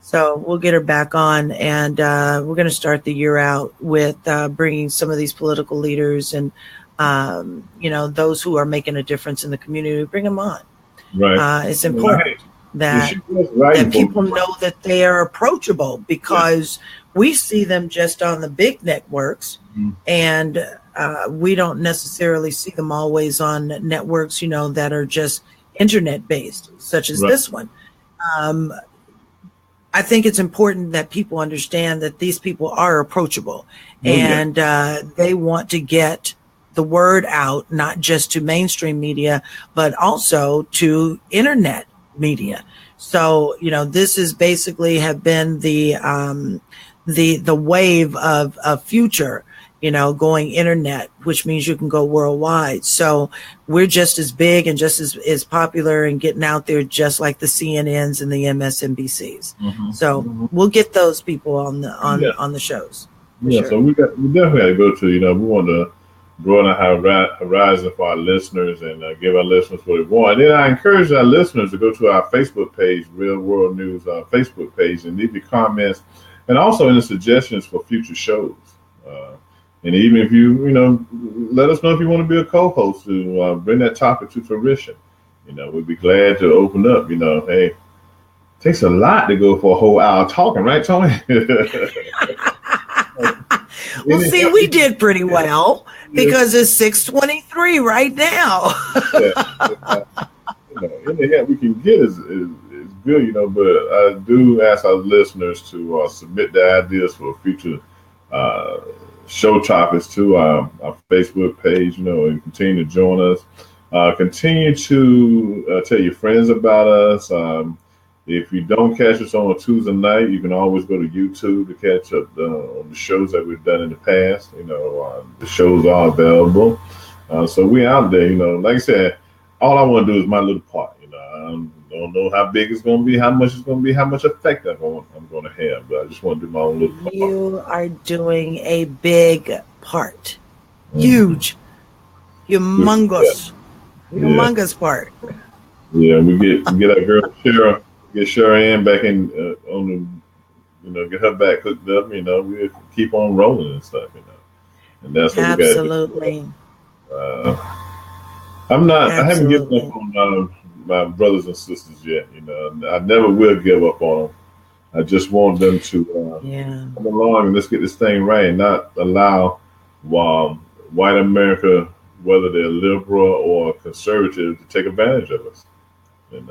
So we'll get her back on, and we're going to start the year out with bringing some of these political leaders and, those who are making a difference in the community, bring them on. Right. It's important. That people know that they are approachable, because we see them just on the big networks, and we don't necessarily see them always on networks, that are just internet based, such as this one. I think it's important that people understand that these people are approachable, and they want to get the word out, not just to mainstream media, but also to internet media. So, this is basically have been the wave of future, going internet, which means you can go worldwide. So we're just as big and just as popular and getting out there, just like the CNNs and the MSNBCs. So we'll get those people on the shows. Sure. So we definitely got to go to, we want to broaden our horizon for our listeners and give our listeners what they want. And then I encourage our listeners to go to our Facebook page, Real World News Facebook page, and leave your comments, and also any suggestions for future shows. And even if you let us know if you want to be a co-host to bring that topic to fruition. We'd be glad to open up. Hey, it takes a lot to go for a whole hour talking, right, Toni? Well, see, we did pretty well, because it's 6:23 right now. Anything we can get is good, but I do ask our listeners to submit their ideas for future show topics to our Facebook page, and continue to join us. Continue to tell your friends about us. If you don't catch us on a Tuesday night, you can always go to YouTube to catch up on the shows that we've done in the past. The shows are available. So we're out there, like I said, all I want to do is my little part. I don't know how big it's going to be, how much it's going to be, how much effect I'm going to have, but I just want to do my own little part. You are doing a big part. Huge. Humongous. Humongous part. Yeah, we get our girl get Chara Ann back in on the, get her back hooked up. We keep on rolling and stuff. And that's what absolutely. We got. I haven't given up on my brothers and sisters yet. I never will give up on them. I just want them to come along and let's get this thing right, and not allow white America, whether they're liberal or conservative, to take advantage of us. And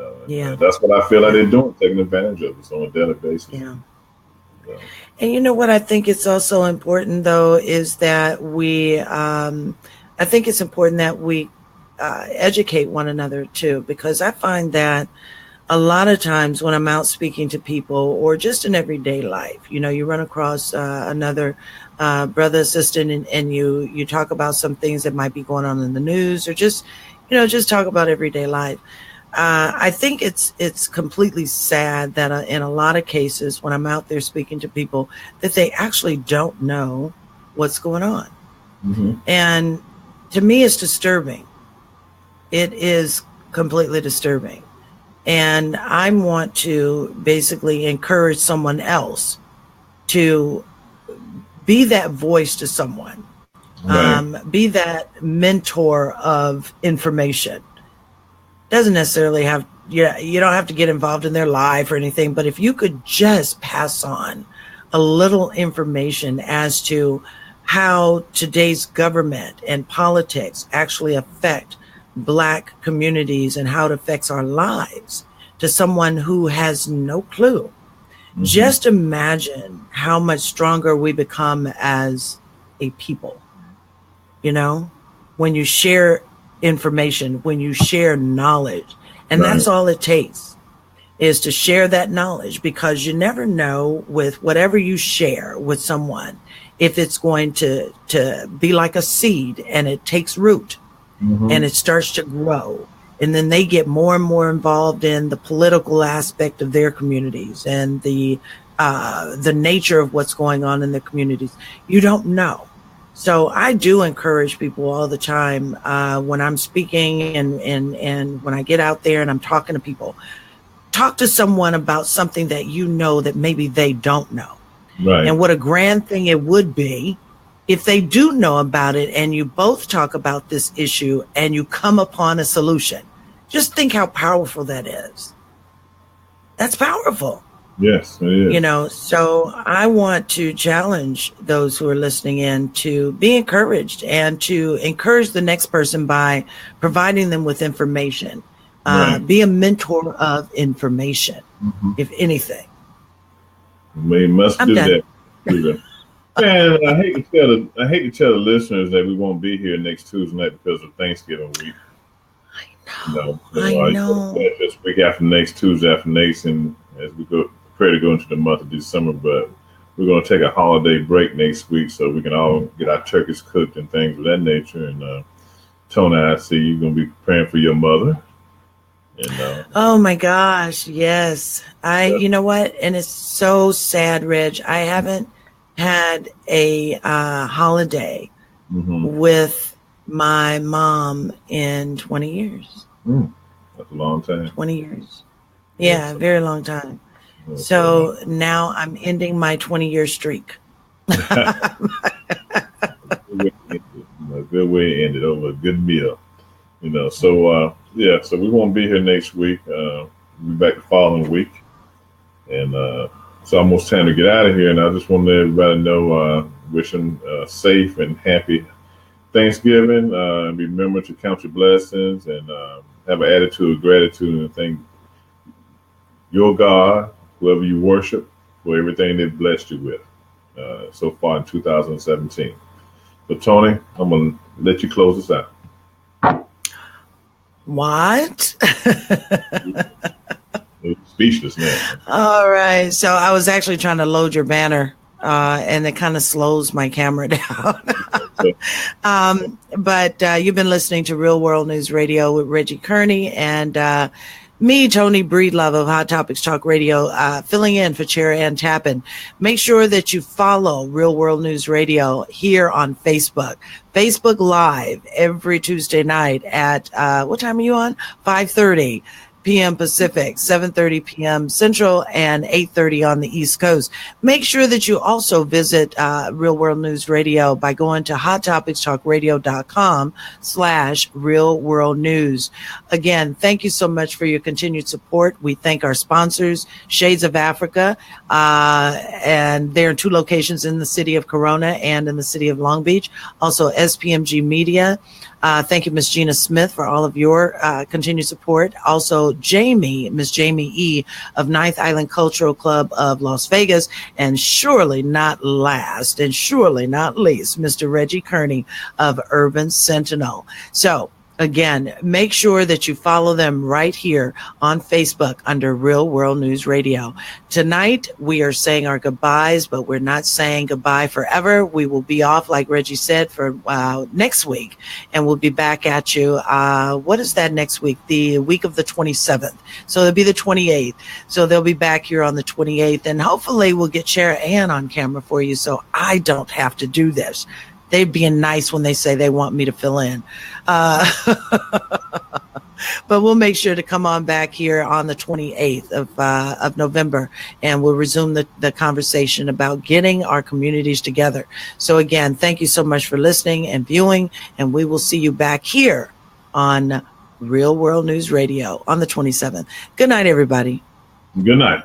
that's what I feel like they're doing, taking advantage of us on a daily basis. Yeah. And you know what I think it's also important, though, is that I think it's important that we educate one another, too, because I find that a lot of times when I'm out speaking to people or just in everyday life, you run across another brother, assistant, and you talk about some things that might be going on in the news, or just talk about everyday life. I think it's completely sad that in a lot of cases when I'm out there speaking to people that they actually don't know what's going on. Mm-hmm. And to me, it's disturbing. It is completely disturbing. And I want to basically encourage someone else to be that voice to someone, right. Be that mentor of information. Doesn't necessarily have, you don't have to get involved in their life or anything, but if you could just pass on a little information as to how today's government and politics actually affect Black communities and how it affects our lives to someone who has no clue. Mm-hmm. Just imagine how much stronger we become as a people, when you share information, when you share knowledge. And right. That's all it takes, is to share that knowledge, because you never know with whatever you share with someone if it's going to be like a seed and it takes root. Mm-hmm. And it starts to grow, and then they get more and more involved in the political aspect of their communities and the nature of what's going on in their communities. You don't know. So I do encourage people all the time when I'm speaking and when I get out there and I'm talking to people, talk to someone about something that that maybe they don't know. Right. And what a grand thing it would be if they do know about it and you both talk about this issue and you come upon a solution. Just think how powerful that is. That's powerful. Yes, it is. So I want to challenge those who are listening in to be encouraged and to encourage the next person by providing them with information. Right. Be a mentor of information, if anything. We must do that. Man, I hate to tell the listeners that we won't be here next Tuesday night because of Thanksgiving week. I know. Just week after next, Tuesday after next, and as we prepare to go into the month of December, but we're going to take a holiday break next week so we can all get our turkeys cooked and things of that nature. And Toni, I see you're going to be preparing for your mother. And, oh my gosh, yes. You know what? And it's so sad, Reg. I haven't had a holiday with my mom in 20 years. That's a long time. 20 years. Yeah, very long time. So now I'm ending my 20-year streak. A good way to end it, over a good meal. So so we won't be here next week. We'll be back the following week. And it's almost time to get out of here, and I just want to let everybody know, wishing safe and happy Thanksgiving. Remember to count your blessings and have an attitude of gratitude and thank your God, whoever you worship, for everything they've blessed you with so far in 2017. So, Toni, I'm going to let you close us out. What? Speechless now. All right. So I was actually trying to load your banner, and it kind of slows my camera down. But you've been listening to Real World News Radio with Reggie Kearney and me, Toni Breedlove of Hot Topics Talk Radio, filling in for Chara Ann Tappin. Make sure that you follow Real World News Radio here on Facebook. Facebook Live every Tuesday night at, what time are you on? 5:30. p.m. Pacific, 7:30 p.m. Central, and 8:30 on the East Coast. Make sure that you also visit Real World News Radio by going to hottopicstalkradio.com/Real World News. Again, thank you so much for your continued support. We thank our sponsors, Shades of Africa, and they're in 2 locations in the city of Corona and in the city of Long Beach. Also, SPMG Media. Thank you, Miss Gina Smith, for all of your continued support. Also, Miss Jamie E. of Ninth Island Cultural Club of Las Vegas. And surely not last, and surely not least, Mr. Reggie Kearney of Urban Sentinel. So, again, make sure that you follow them right here on Facebook under Real World News Radio. Tonight, we are saying our goodbyes, but we're not saying goodbye forever. We will be off, like Reggie said, for next week, and we'll be back at you. What is that next week? The week of the 27th. So it'll be the 28th. So they'll be back here on the 28th, and hopefully we'll get Chara Ann on camera for you so I don't have to do this. They're being nice when they say they want me to fill in. But we'll make sure to come on back here on the 28th of November, and we'll resume the conversation about getting our communities together. So again, thank you so much for listening and viewing, and we will see you back here on Real World News Radio on the 27th. Good night, everybody. Good night.